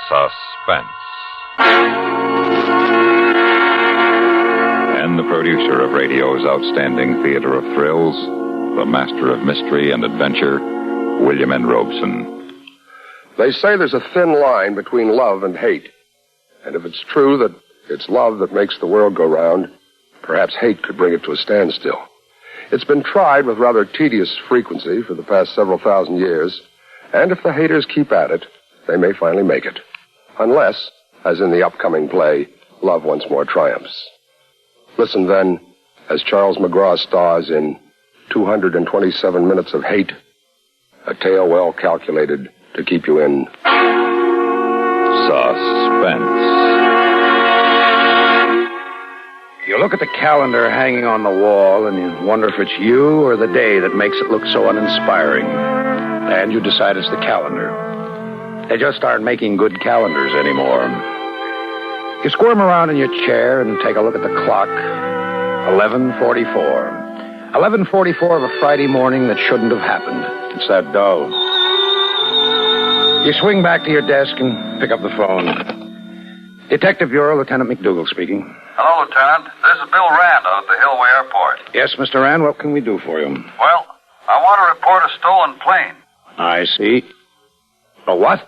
Suspense. And the producer of radio's outstanding theater of thrills, the master of mystery and adventure, William N. Robeson. They say there's a thin line between love and hate. And if it's true that it's love that makes the world go round, perhaps hate could bring it to a standstill. It's been tried with rather tedious frequency for the past several thousand years, and if the haters keep at it, they may finally make it. Unless, as in the upcoming play, love once more triumphs. Listen then, as Charles McGraw stars in 227 Minutes of Hate, a tale well calculated to keep you in suspense. You look at the calendar hanging on the wall, and you wonder if it's you or the day that makes it look so uninspiring. And you decide it's the calendar. They just aren't making good calendars anymore. You squirm around in your chair and take a look at the clock. 11:44. 11:44 of a Friday morning that shouldn't have happened. It's that dull. You swing back to your desk and pick up the phone. Detective Bureau, Lieutenant McDougal speaking. Hello, Lieutenant. This is Bill Rand out at the Hillway Airport. Yes, Mr. Rand, what can we do for you? Well, I want to report a stolen plane. I see. A what?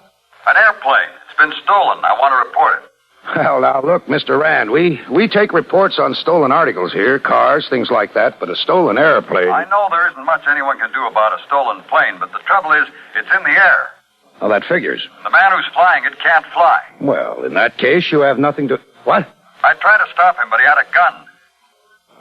An airplane. It's been stolen. I want to report it. Well, now, look, Mr. Rand, we take reports on stolen articles here, cars, things like that, but a stolen airplane... I know there isn't much anyone can do about a stolen plane, but the trouble is, it's in the air. Well, that figures. The man who's flying it can't fly. Well, in that case, you have nothing to... What? I tried to stop him, but he had a gun.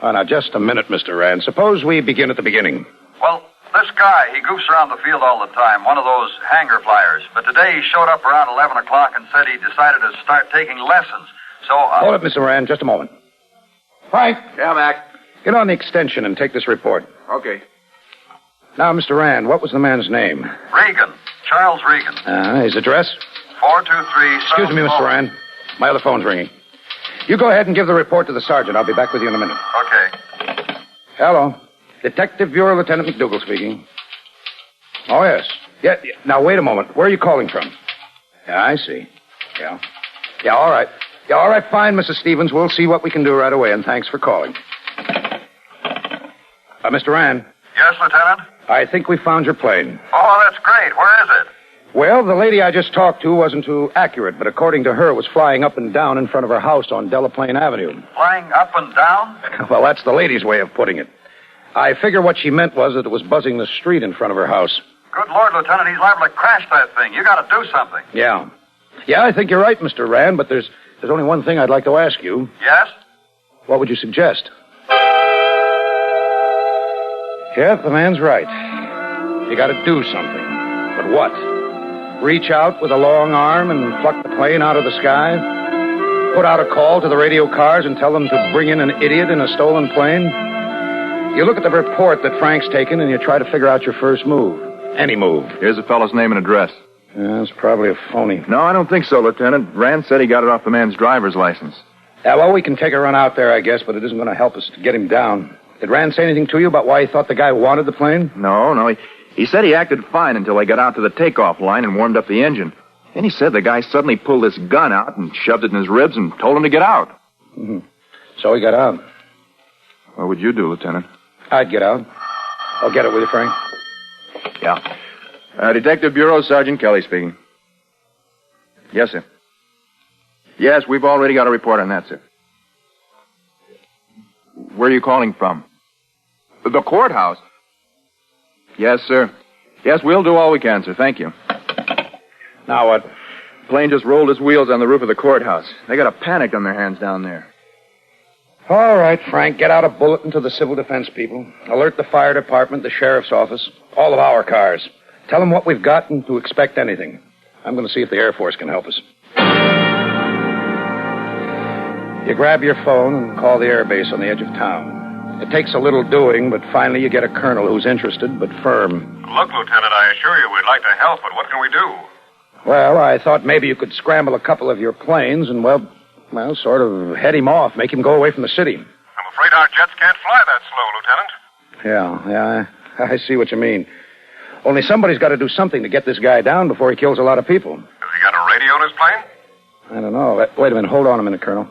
Oh, now, just a minute, Mr. Rand. Suppose we begin at the beginning. Well, this guy, he goofs around the field all the time, one of those hangar flyers. But today he showed up around 11 o'clock and said he decided to start taking lessons. So, Hold it, Mr. Rand, just a moment. Frank. Yeah, Mac. Get on the extension and take this report. Okay. Now, Mr. Rand, what was the man's name? Regan. Charles Regan. His address? 423... Excuse me, Mr. Rand. My other phone's ringing. You go ahead and give the report to the sergeant. I'll be back with you in a minute. Okay. Hello. Detective Bureau, Lieutenant McDougal speaking. Oh, yes. Yeah, now, wait a moment. Where are you calling from? Yeah, I see. Yeah. Yeah, all right. Yeah, all right, fine, Mrs. Stevens. We'll see what we can do right away, and thanks for calling. Mr. Rand. Yes, Lieutenant? I think we found your plane. Oh, that's great. Where is it? Well, the lady I just talked to wasn't too accurate, but according to her, it was flying up and down in front of her house on Delaplane Avenue. Flying up and down? Well, that's the lady's way of putting it. I figure what she meant was that it was buzzing the street in front of her house. Good Lord, Lieutenant, he's liable to crash that thing. You got to do something. Yeah. Yeah, I think you're right, Mr. Rand, but there's only one thing I'd like to ask you. Yes? What would you suggest? Yep, the man's right. You got to do something. But what? Reach out with a long arm and pluck the plane out of the sky? Put out a call to the radio cars and tell them to bring in an idiot in a stolen plane? You look at the report that Frank's taken and you try to figure out your first move. Any move. Here's the fellow's name and address. Yeah, it's probably a phony. No, I don't think so, Lieutenant. Rand said he got it off the man's driver's license. Yeah, well, we can take a run out there, I guess, but it isn't going to help us to get him down. Did Rand say anything to you about why he thought the guy wanted the plane? No. He said he acted fine until they got out to the takeoff line and warmed up the engine. Then he said the guy suddenly pulled this gun out and shoved it in his ribs and told him to get out. Mm-hmm. So he got out. What would you do, Lieutenant? I'd get out. I'll get it with you, Frank. Yeah. Detective Bureau, Sergeant Kelly speaking. Yes, sir. Yes, we've already got a report on that, sir. Where are you calling from? The courthouse. Yes, sir. Yes, we'll do all we can, sir. Thank you. Now what? Plane just rolled his wheels on the roof of the courthouse. They got a panic on their hands down there. All right, Frank, get out a bulletin to the civil defense people. Alert the fire department, the sheriff's office, all of our cars. Tell them what we've got and to expect anything. I'm going to see if the Air Force can help us. You grab your phone and call the air base on the edge of town. It takes a little doing, but finally you get a colonel who's interested but firm. Look, Lieutenant, I assure you we'd like to help, but what can we do? Well, I thought maybe you could scramble a couple of your planes and, well, sort of head him off, make him go away from the city. I'm afraid our jets can't fly that slow, Lieutenant. Yeah, I see what you mean. Only somebody's got to do something to get this guy down before he kills a lot of people. Has he got a radio in his plane? I don't know. Wait a minute. Hold on a minute, Colonel.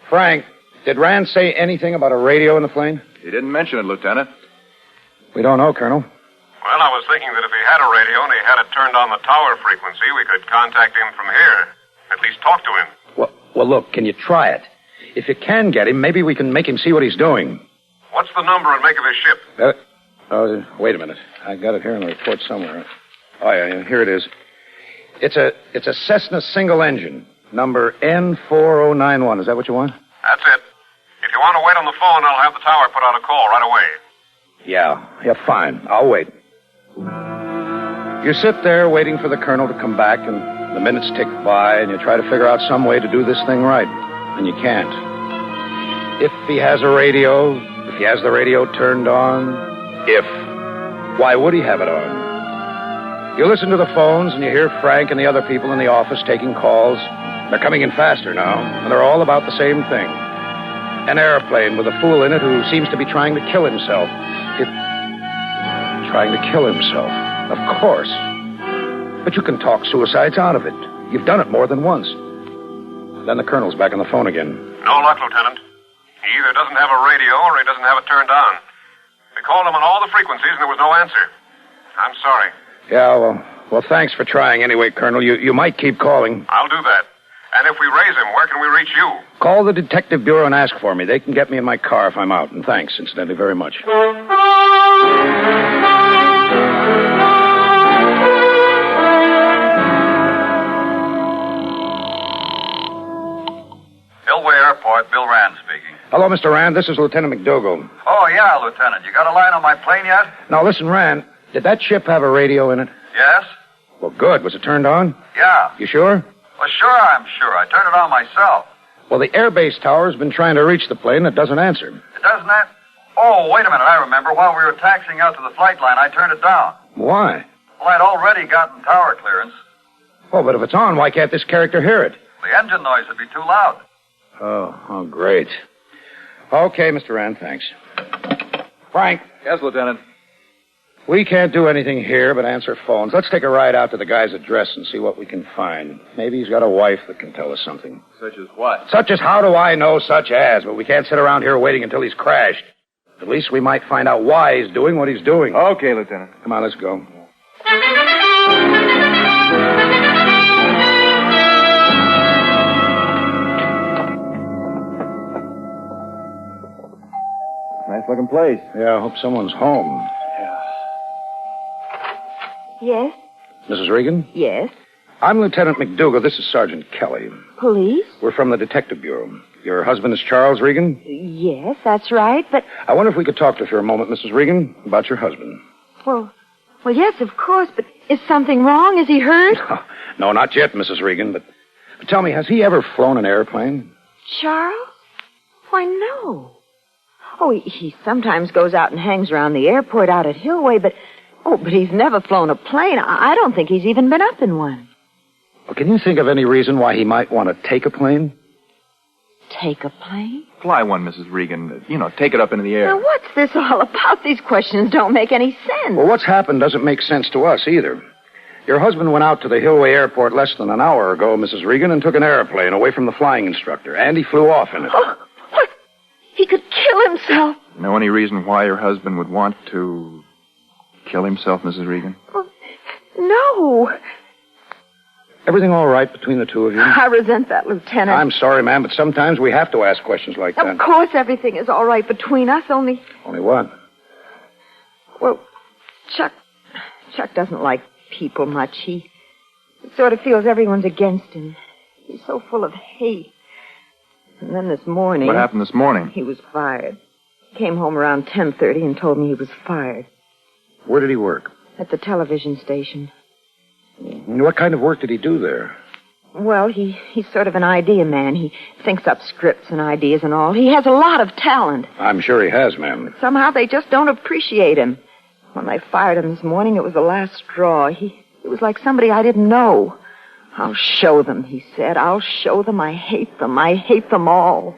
Frank, did Rand say anything about a radio in the plane? He didn't mention it, Lieutenant. We don't know, Colonel. Well, I was thinking that if he had a radio and he had it turned on the tower frequency, we could contact him from here. At least talk to him. Well, look, can you try it? If you can get him, maybe we can make him see what he's doing. What's the number and make of his ship? Wait a minute. I got it here in the report somewhere. Oh, yeah, here it is. It's a Cessna single engine, number N4091. Is that what you want? That's it. If you want to wait on the phone, I'll have the tower put out a call right away. Yeah, fine. I'll wait. You sit there waiting for the colonel to come back, and the minutes tick by, and you try to figure out some way to do this thing right. And you can't. If he has a radio, if he has the radio turned on, why would he have it on? You listen to the phones, and you hear Frank and the other people in the office taking calls. They're coming in faster now, and they're all about the same thing. An airplane with a fool in it who seems to be trying to kill himself. Trying to kill himself, of course. But you can talk suicides out of it. You've done it more than once. Then the colonel's back on the phone again. No luck, Lieutenant. He either doesn't have a radio or he doesn't have it turned on. We called him on all the frequencies and there was no answer. I'm sorry. Yeah, well, thanks for trying anyway, Colonel. You might keep calling. I'll do that. And if we raise him, where can we reach you? Call the Detective Bureau and ask for me. They can get me in my car if I'm out. And thanks, incidentally, very much. Hillway Airport, Bill Rand speaking. Hello, Mr. Rand. This is Lieutenant McDougal. Oh, yeah, Lieutenant. You got a line on my plane yet? Now, listen, Rand. Did that ship have a radio in it? Yes. Well, good. Was it turned on? Yeah. You sure? Well, sure, I'm sure. I turned it on myself. Well, the airbase tower's been trying to reach the plane. It doesn't answer. It doesn't that? Oh, wait a minute. I remember. While we were taxiing out to the flight line, I turned it down. Why? Well, I'd already gotten tower clearance. Oh, but if it's on, why can't this character hear it? The engine noise would be too loud. Oh, great. Okay, Mr. Rand, thanks. Frank. Yes, Lieutenant. We can't do anything here but answer phones. Let's take a ride out to the guy's address and see what we can find. Maybe he's got a wife that can tell us something. Such as what? Such as how do I know such as? But we can't sit around here waiting until he's crashed. At least we might find out why he's doing what he's doing. Okay, Lieutenant. Come on, let's go. Nice-looking place. Yeah, I hope someone's home. Yes? Mrs. Regan? Yes. I'm Lieutenant McDougal. This is Sergeant Kelly. Police? We're from the Detective Bureau. Your husband is Charles Regan? Yes, that's right, but... I wonder if we could talk to you for a moment, Mrs. Regan, about your husband. Well, yes, of course, but is something wrong? Is he hurt? No, not yet, Mrs. Regan, but tell me, has he ever flown an airplane? Charles? Why, no. Oh, he sometimes goes out and hangs around the airport out at Hillway, but he's never flown a plane. I don't think he's even been up in one. Well, can you think of any reason why he might want to take a plane? Take a plane? Fly one, Mrs. Regan. Take it up into the air. Now, what's this all about? These questions don't make any sense. Well, what's happened doesn't make sense to us either. Your husband went out to the Hillway Airport less than an hour ago, Mrs. Regan, and took an airplane away from the flying instructor, and he flew off in it. Oh, what? He could kill himself. Know any reason why your husband would want to kill himself, Mrs. Regan? Well, no. Everything all right between the two of you? I resent that, Lieutenant. I'm sorry, ma'am, but sometimes we have to ask questions like that. Of course everything is all right between us, only... Only what? Well, Chuck doesn't like people much. He sort of feels everyone's against him. He's so full of hate. And then this morning... What happened this morning? He was fired. Came home around 10:30 and told me he was fired. Where did he work? At the television station. What kind of work did he do there? Well, he's sort of an idea man. He thinks up scripts and ideas and all. He has a lot of talent. I'm sure he has, ma'am. Somehow they just don't appreciate him. When they fired him this morning, it was the last straw. It was like somebody I didn't know. I'll show them, he said. I'll show them I hate them. I hate them all.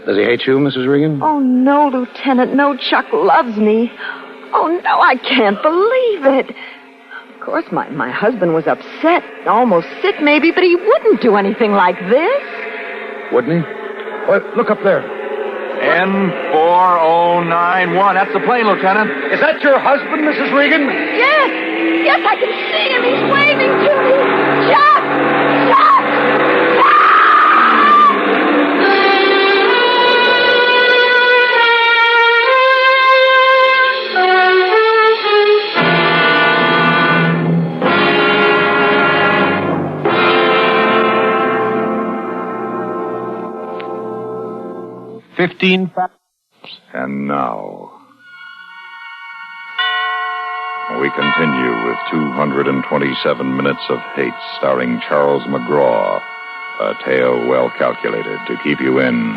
Does he hate you, Mrs. Regan? Oh, no, Lieutenant. No, Chuck loves me. Oh, no, I can't believe it. Of course, my husband was upset, almost sick maybe, but he wouldn't do anything like this. Wouldn't he? Well, look up there. N4091. That's the plane, Lieutenant. Is that your husband, Mrs. Regan? Yes, I can see him. He's waving to me. Chuck! Chuck! And now, we continue with 227 minutes of hate, starring Charles McGraw. A tale well calculated to keep you in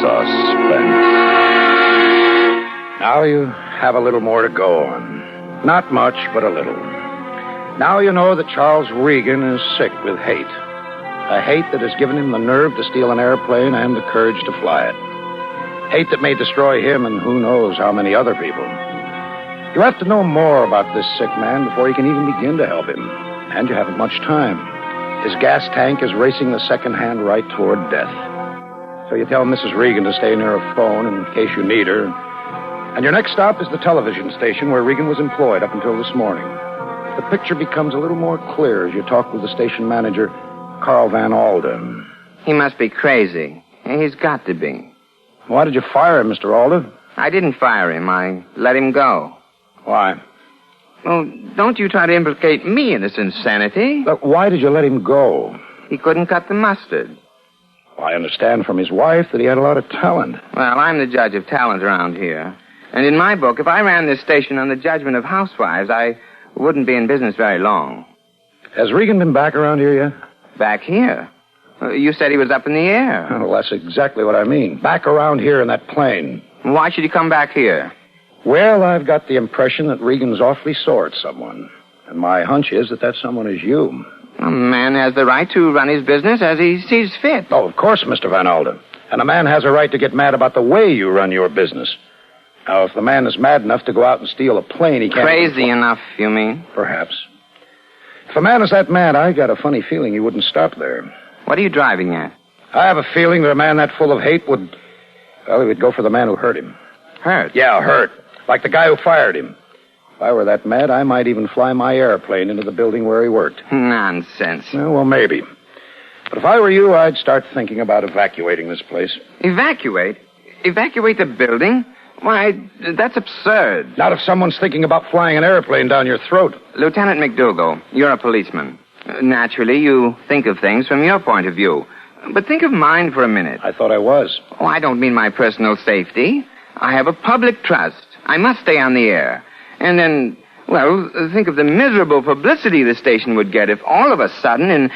suspense. Now you have a little more to go on. Not much, but a little. Now you know that Charles Regan is sick with hate. A hate that has given him the nerve to steal an airplane and the courage to fly it. Hate that may destroy him and who knows how many other people. You have to know more about this sick man before you can even begin to help him. And you haven't much time. His gas tank is racing the second hand right toward death. So you tell Mrs. Regan to stay near a phone in case you need her. And your next stop is the television station where Regan was employed up until this morning. The picture becomes a little more clear as you talk with the station manager, Carl Van Alden. He must be crazy. He's got to be. Why did you fire him, Mr. Alden? I didn't fire him. I let him go. Why? Well, don't you try to implicate me in this insanity. But why did you let him go? He couldn't cut the mustard. Well, I understand from his wife that he had a lot of talent. Well, I'm the judge of talent around here. And in my book, if I ran this station on the judgment of housewives, I wouldn't be in business very long. Has Regan been back around here yet? Back here? You said he was up in the air. Well, that's exactly what I mean. Back around here in that plane. Why should he come back here? Well, I've got the impression that Regan's awfully sore at someone. And my hunch is that someone is you. A man has the right to run his business as he sees fit. Oh, of course, Mr. Van Alden. And a man has a right to get mad about the way you run your business. Now, if the man is mad enough to go out and steal a plane, he can't... Crazy enough, you mean? Perhaps. If a man is that mad, I got a funny feeling he wouldn't stop there. What are you driving at? I have a feeling that a man that full of hate would... Well, he would go for the man who hurt him. Hurt? Yeah, hurt. Like the guy who fired him. If I were that mad, I might even fly my airplane into the building where he worked. Nonsense. Well, maybe. But if I were you, I'd start thinking about evacuating this place. Evacuate? Evacuate the building? Why, that's absurd. Not if someone's thinking about flying an airplane down your throat. Lieutenant McDougal, you're a policeman. Naturally, you think of things from your point of view. But think of mine for a minute. I thought I was. Oh, I don't mean my personal safety. I have a public trust. I must stay on the air. And then, well, think of the miserable publicity the station would get if all of a sudden, in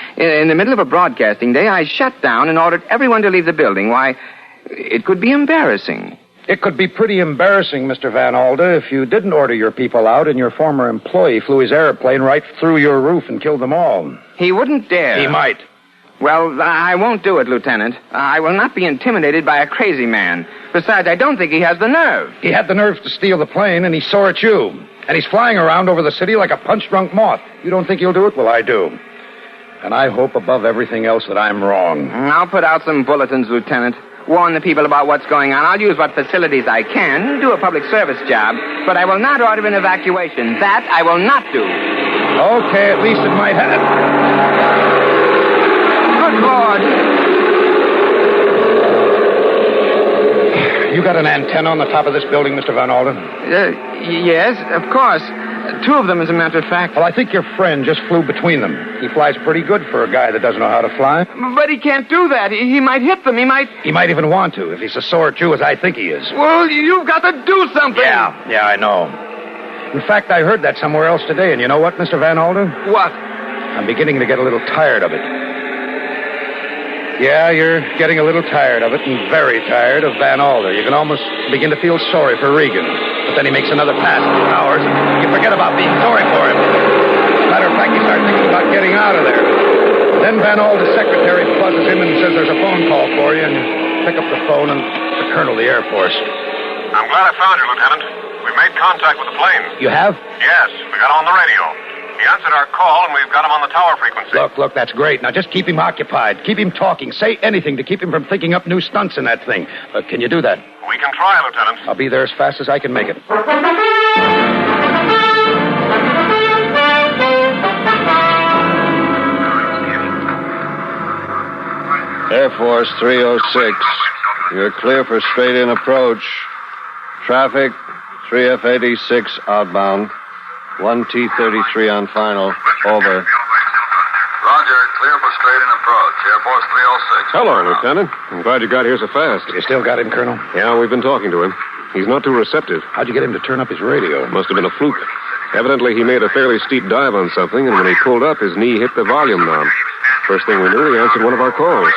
the middle of a broadcasting day, I shut down and ordered everyone to leave the building. Why, it could be embarrassing. It could be pretty embarrassing, Mr. Van Alden, if you didn't order your people out and your former employee flew his airplane right through your roof and killed them all. He wouldn't dare. He might. Well, I won't do it, Lieutenant. I will not be intimidated by a crazy man. Besides, I don't think he has the nerve. He had the nerve to steal the plane, and he's sore at you. And he's flying around over the city like a punch-drunk moth. You don't think he'll do it? Well, I do. And I hope above everything else that I'm wrong. I'll put out some bulletins, Lieutenant. Warn the people about what's going on. I'll use what facilities I can, do a public service job, but I will not order an evacuation. That I will not do. Okay, at least it might have... Good Lord. You got an antenna on the top of this building, Mr. Van Alden? Yes, of course. Two of them, as a matter of fact. Well, I think your friend just flew between them. He flies pretty good for a guy that doesn't know how to fly. But he can't do that. He might hit them. He might even want to, if he's as sore at you as I think he is. Well, you've got to do something. Yeah, I know. In fact, I heard that somewhere else today, and you know what, Mr. Van Alden? What? I'm beginning to get a little tired of it. Yeah, you're getting a little tired of it, and very tired of Van Alden. You can almost begin to feel sorry for Regan. But then he makes another pass in 2 hours, and you forget about being sorry for him. Matter of fact, you start thinking about getting out of there. Then Van Alden's secretary buzzes him and says there's a phone call for you, and you pick up the phone, and the colonel of the Air Force. I'm glad I found you, Lieutenant. We made contact with the plane. You have? Yes, we got on the radio. He answered our call, and we've got him on the tower frequency. Look, that's great. Now just keep him occupied. Keep him talking. Say anything to keep him from thinking up new stunts in that thing. Can you do that? We can try, Lieutenant. I'll be there as fast as I can make it. Air Force 306. You're clear for straight-in approach. Traffic, 3F86 outbound. 1T33 on final. Over. Roger, clear for straight-in approach. Air Force 306. Hello, Lieutenant. I'm glad you got here so fast. You still got him, Colonel? Yeah, we've been talking to him. He's not too receptive. How'd you get him to turn up his radio? Must have been a fluke. Evidently, he made a fairly steep dive on something, and when he pulled up, his knee hit the volume knob. First thing we knew, he answered one of our calls.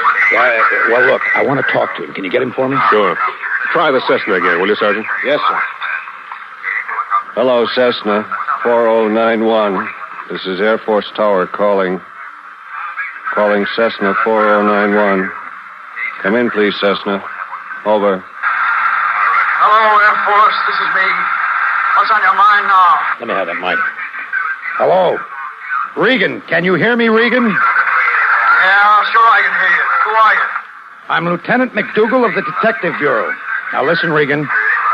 Well, look, I want to talk to him. Can you get him for me? Sure. Try the Cessna again, will you, Sergeant? Yes, sir. Hello, Cessna 4091. This is Air Force Tower calling. Calling Cessna 4091. Come in, please, Cessna. Over. Hello, Air Force. This is me. What's on your mind now? Let me have that mic. Hello? Regan, can you hear me, Regan? Yeah, sure I can hear you. Who are you? I'm Lieutenant McDougal of the Detective Bureau. Now listen, Regan.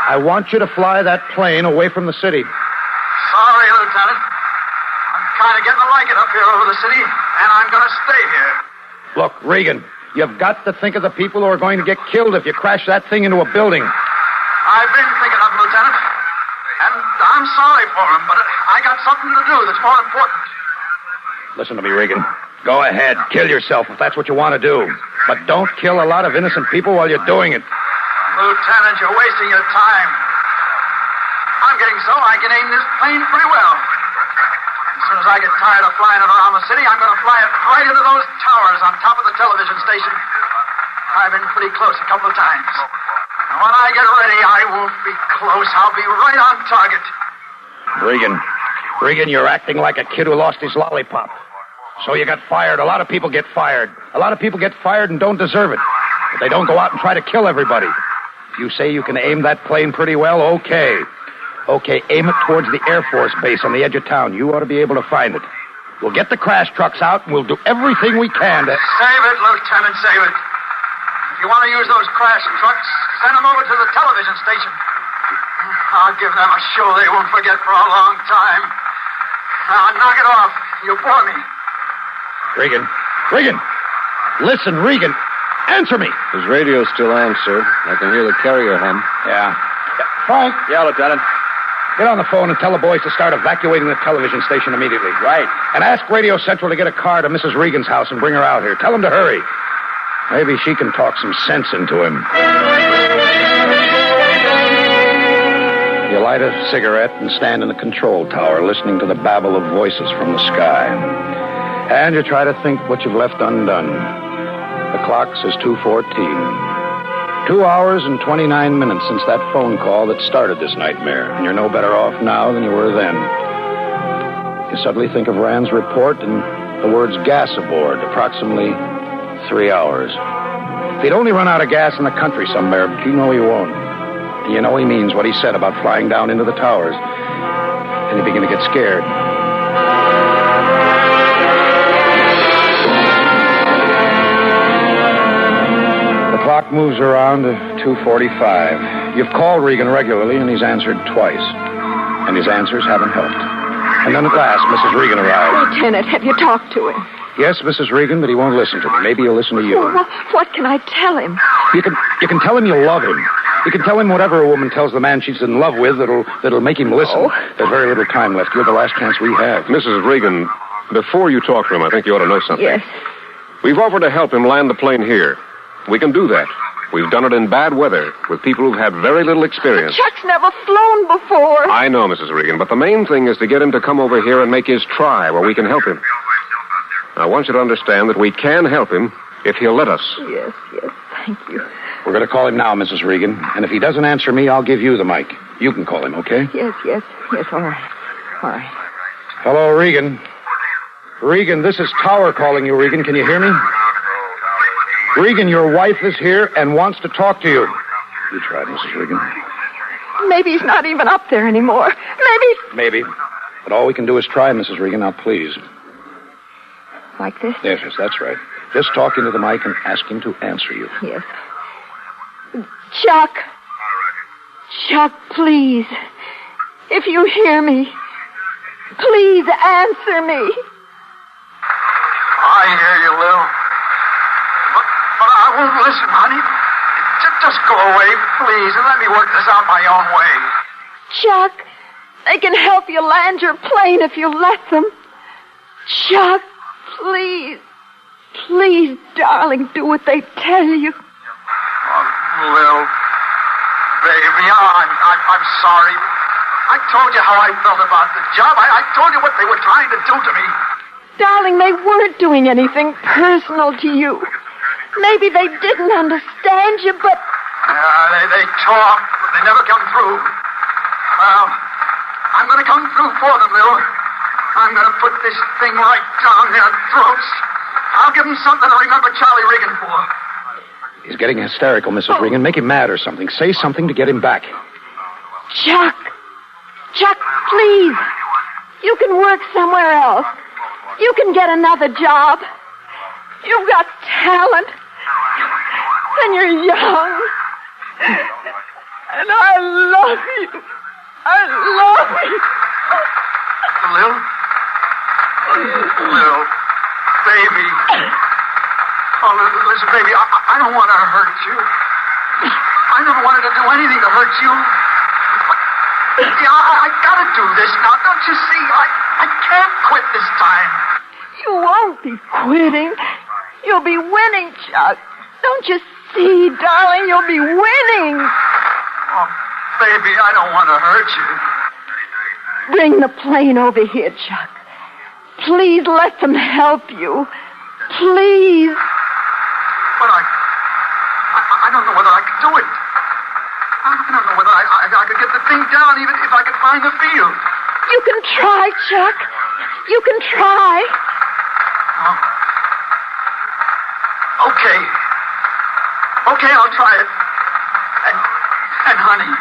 I want you to fly that plane away from the city. Sorry, Lieutenant. I'm kind of getting to like it up here over the city, and I'm going to stay here. Look, Regan, you've got to think of the people who are going to get killed if you crash that thing into a building. I've been thinking of them, Lieutenant. And I'm sorry for them, but I got something to do that's more important. Listen to me, Regan. Go ahead. Kill yourself if that's what you want to do. But don't kill a lot of innocent people while you're doing it. Lieutenant, you're wasting your time. I'm getting so I can aim this plane pretty well. As soon as I get tired of flying it around the city, I'm going to fly it right into those towers on top of the television station. I've been pretty close a couple of times. And when I get ready, I won't be close. I'll be right on target. Regan, you're acting like a kid who lost his lollipop. So you got fired. A lot of people get fired. A lot of people get fired and don't deserve it. But they don't go out and try to kill everybody. If you say you can aim that plane pretty well, okay. Okay, aim it towards the Air Force base on the edge of town. You ought to be able to find it. We'll get the crash trucks out, and we'll do everything we can to... Save it, Lieutenant, save it. If you want to use those crash trucks, send them over to the television station. I'll give them a show they won't forget for a long time. Now, knock it off. You bore me. Regan! Listen, Regan! Answer me! His radio's still on, sir. I can hear the carrier hum. Yeah. Frank? Yeah, Lieutenant. Get on the phone and tell the boys to start evacuating the television station immediately. Right. And ask Radio Central to get a car to Mrs. Regan's house and bring her out here. Tell them to hurry. Maybe she can talk some sense into him. You light a cigarette and stand in the control tower listening to the babble of voices from the sky. And you try to think what you've left undone. The clock says 2:14. 2 hours and 29 minutes since that phone call that started this nightmare. And you're no better off now than you were then. You suddenly think of Rand's report and the words gas aboard, approximately 3 hours. If he'd only run out of gas in the country somewhere, but you know he won't. And you know he means what he said about flying down into the towers. And you begin to get scared. The clock moves around to 2:45. You've called Regan regularly, and he's answered twice. And his answers haven't helped. And then at last, Mrs. Regan arrives. Lieutenant, have you talked to him? Yes, Mrs. Regan, but he won't listen to me. Maybe he'll listen to you. Well, what can I tell him? You can tell him you love him. You can tell him whatever a woman tells the man she's in love with that'll make him listen. Oh. There's very little time left. You're the last chance we have. Mrs. Regan, before you talk to him, I think you ought to know something. Yes. We've offered to help him land the plane here. We can do that. We've done it in bad weather with people who've had very little experience. Chuck's never flown before. I know, Mrs. Regan, but the main thing is to get him to come over here and make his try where we can help him. I want you to understand that we can help him if he'll let us. Yes, thank you. We're going to call him now, Mrs. Regan. And if he doesn't answer me, I'll give you the mic. You can call him, okay? Yes, all right. Hello, Regan. Regan, this is Tower calling you, Regan. Can you hear me? Regan, your wife is here and wants to talk to you. You tried, Mrs. Regan. Maybe he's not even up there anymore. Maybe. But all we can do is try, Mrs. Regan. Now, please. Like this? Yes, that's right. Just talk into the mic and ask him to answer you. Yes. Chuck. Chuck, please. If you hear me, please answer me. I hear you, Lil. But I won't listen, honey. Just go away, please, and let me work this out my own way. Chuck, they can help you land your plane if you let them. Chuck, please. Please, darling, do what they tell you. Oh, Lil, baby, I'm sorry. I told you how I felt about the job. I told you what they were trying to do to me. Darling, they weren't doing anything personal to you. Maybe they didn't understand you, but... They talk, but they never come through. Well, I'm going to come through for them, Lil. I'm going to put this thing right down their throats. I'll give them something to remember Charlie Regan for. He's getting hysterical, Mrs. Regan. Make him mad or something. Say something to get him back. Chuck! Chuck, please! You can work somewhere else. You can get another job. You've got talent. And you're young. And I love you. I love you. Lil, baby. Oh, listen, baby, I don't want to hurt you. I never wanted to do anything to hurt you. Yeah, I gotta do this now. Don't you see? I can't quit this time. You won't be quitting. You'll be winning, Chuck. Don't you see, darling? You'll be winning. Oh, baby, I don't want to hurt you. Bring the plane over here, Chuck. Please let them help you. Please. But I don't know whether I could do it. I don't know whether I could get the thing down even if I could find the field. You can try, Chuck. You can try. Oh. Okay. Okay, I'll try it. And honey.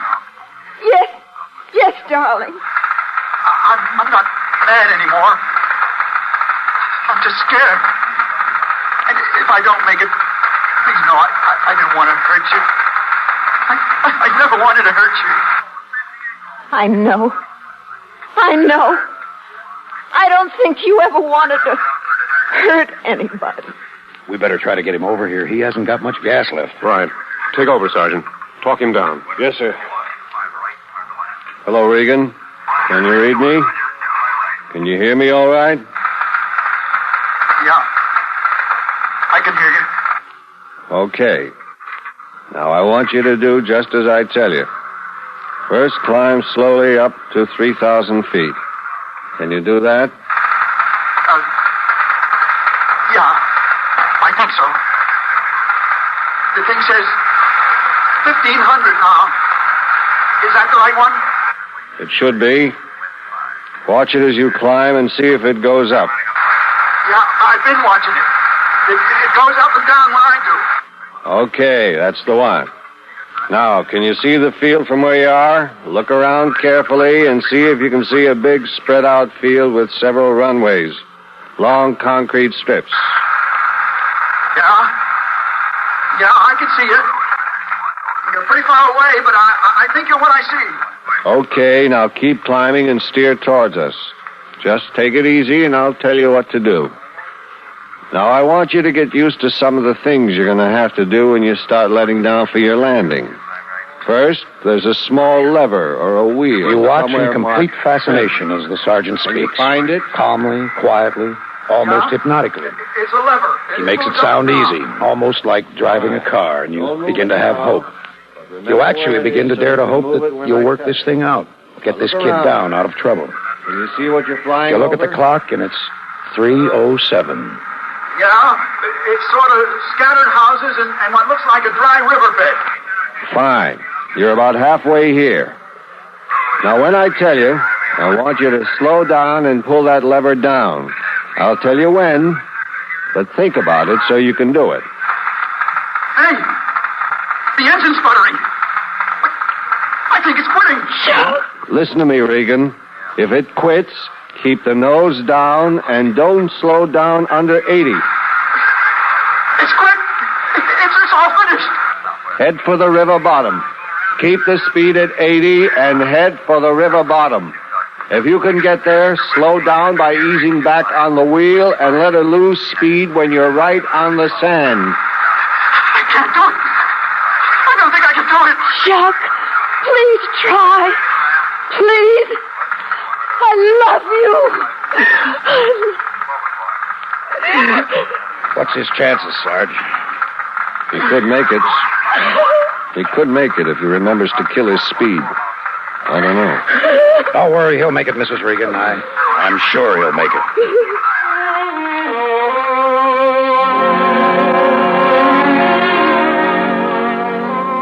Yes, darling. I'm not mad anymore. I'm just scared. And if I don't make it, please know I didn't want to hurt you. I never wanted to hurt you. I know. I don't think you ever wanted to hurt anybody. We better try to get him over here. He hasn't got much gas left. Right. Take over, Sergeant. Talk him down. Yes, sir. Hello, Regan. Can you read me? Can you hear me all right? Yeah. I can hear you. Okay. Now, I want you to do just as I tell you. First, climb slowly up to 3,000 feet. Can you do that? Yeah. I think so. The thing says 1,500 now. Is that the right one? It should be. Watch it as you climb and see if it goes up. Yeah, I've been watching it. It goes up and down when I do. Okay, that's the one. Now, can you see the field from where you are? Look around carefully and see if you can see a big spread-out field with several runways. Long concrete strips. Yeah, I can see it. You're pretty far away, but I think you're what I see. Okay, now keep climbing and steer towards us. Just take it easy and I'll tell you what to do. Now, I want you to get used to some of the things you're going to have to do when you start letting down for your landing. First, there's a small lever or a wheel. You watch in complete fascination as the sergeant speaks. You find it? Calmly, quietly, almost hypnotically. It's a lever. He makes it sound easy, almost like driving a car, and you begin to have hope. You actually begin to dare to hope that you'll work this thing out. Get this kid down, out of trouble. Can you see what you're flying You look at the clock, and it's 3:07. Yeah, it's sort of scattered houses and what looks like a dry riverbed. Fine. You're about halfway here. Now, when I tell you, I want you to slow down and pull that lever down. I'll tell you when, but think about it so you can do it. Hey, the engine's sputtering. I think it's quitting. Listen to me, Regan. If it quits, keep the nose down and don't slow down under 80. It's quit. It's all finished. Head for the river bottom. Keep the speed at 80 and head for the river bottom. If you can get there, slow down by easing back on the wheel and let her lose speed when you're right on the sand. I can't do it. I don't think I can do it. Chuck, please try. Please. I love you. What's his chances, Sarge? He could make it. He could make it if he remembers to kill his speed. I don't know. Don't worry, he'll make it, Mrs. Regan. I'm sure he'll make it.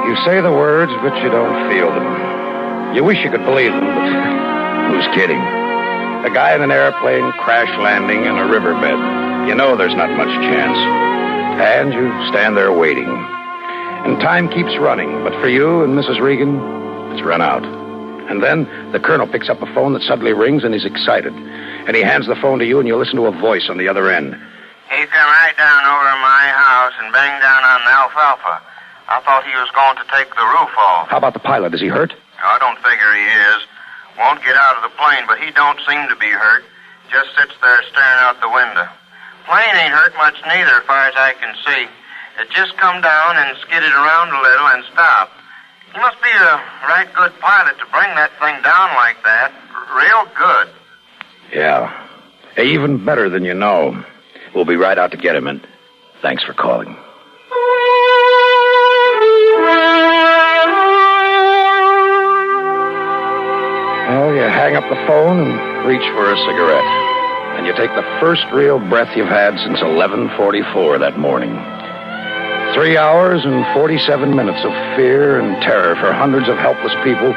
You say the words, but you don't feel them. You wish you could believe them, but who's kidding? A guy in an airplane crash landing in a riverbed. You know there's not much chance. And you stand there waiting. And time keeps running, but for you and Mrs. Regan, it's run out. And then the colonel picks up a phone that suddenly rings, and he's excited. And he hands the phone to you, and you listen to a voice on the other end. He come right down over to my house and banged down on the alfalfa. I thought he was going to take the roof off. How about the pilot? Is he hurt? I don't figure he is. Won't get out of the plane, but he don't seem to be hurt. Just sits there staring out the window. Plane ain't hurt much neither, as far as I can see. It just come down and skidded around a little and stopped. He must be a right good pilot to bring that thing down like that. Real good. Yeah. Even better than you know. We'll be right out to get him, and thanks for calling. Well, you hang up the phone and reach for a cigarette. And you take the first real breath you've had since 11:44 that morning. 3 hours and 47 minutes of fear and terror for hundreds of helpless people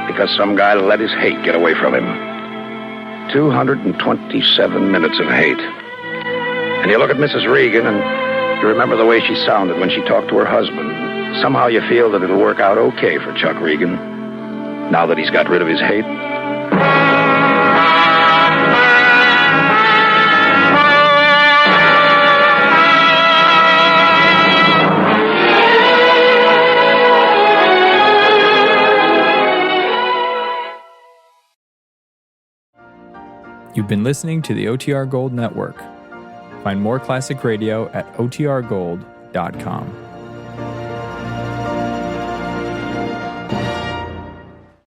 because some guy let his hate get away from him. 227 minutes of hate. And you look at Mrs. Regan and you remember the way she sounded when she talked to her husband. Somehow you feel that it'll work out okay for Chuck Regan now that he's got rid of his hate. You've been listening to the OTR Gold Network. Find more classic radio at otrgold.com.